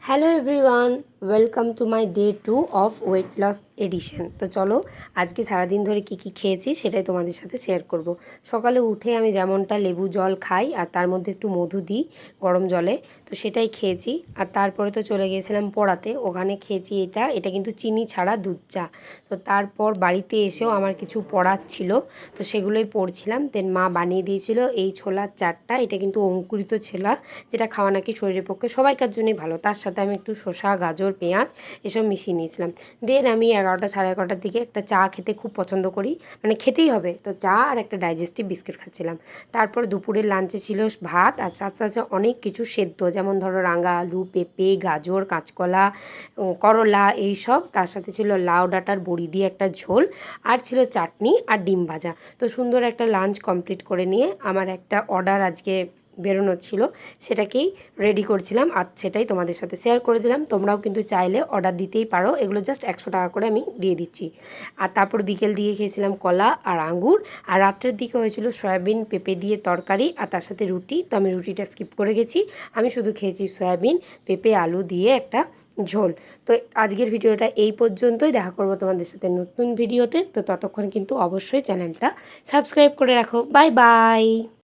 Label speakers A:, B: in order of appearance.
A: Hello everyone, welcome to my day 2 of weight loss edition. তো চলো আজকে সারাদিন ধরে কি খেয়েছি সেটাই তোমাদের সাথে শেয়ার করব। সকালে উঠে আমি যেমনটা লেবু জল খাই আর তার মধ্যে একটু মধু দিই গরম জলে, তো সেটাই খেয়েছি। আর তারপরে তো চলে গিয়েছিলাম পড়াতে, ওখানে খেয়েছি এটা কিন্তু চিনি ছাড়া দুধ চা। তো তারপর বাড়িতে এসেও আমার কিছু পড়ার ছিল, তো সেগুলোই পড়ছিলাম। দেন মা বানিয়ে দিয়েছিল এই ছোলার চাটটা। এটা কিন্তু অঙ্কুরিত ছোলা, যেটা খাওয়া নাকি শরীরের পক্ষে সবাইকার জন্যই ভালো। তার সাথে আমি একটু শসা, গাজর, পেঁয়াজ এসব মিশিয়ে নিয়েছিলাম। দেন আমি 11টা সাড়ে 11টার দিকে একটা চা খেতে খুব পছন্দ করি, মানে খেতেই হবে, তো চা আর একটা ডাইজেস্টিভ বিস্কুট খাচ্ছিলাম। তারপর দুপুরের লাঞ্চে ছিল ভাত আর সাথে সাথে অনেক কিছু সেদ্ধ, যেমন ধরো রাঙা আলু, পেঁপে, গাজর, কাঁচকলা, করলা, এইসব। তার সাথে ছিল লাউ ডাঁটার বড়ি দিয়ে একটা ঝোল, আর ছিল চাটনি আর ডিম ভাজা। তো সুন্দর একটা লাঞ্চ কমপ্লিট করে নিয়ে আমার একটা অর্ডার আজকে বেরোনোর ছিল, সেটাকেই রেডি করছিলাম আর সেটাই তোমাদের সাথে শেয়ার করে দিলাম। তোমরাও কিন্তু চাইলে অর্ডার দিতেই পারো, এগুলো জাস্ট 100 টাকা করে আমি দিয়ে দিচ্ছি। আর তারপর বিকেল দিয়ে খেয়েছিলাম কলা আর আঙ্গুর, আর রাত্রের দিকে হয়েছিল সয়াবিন পেঁপে দিয়ে তরকারি আর তার সাথে রুটি। তো আমি রুটিটা স্কিপ করে গেছি, আমি শুধু খেয়েছি সয়াবিন পেঁপে আলু দিয়ে একটা ঝোল। তো আজকের ভিডিওটা এই পর্যন্তই, দেখা করবো তোমাদের সাথে নতুন ভিডিওতে। তো ততক্ষণ কিন্তু অবশ্যই চ্যানেলটা সাবস্ক্রাইব করে রাখো। Bye bye.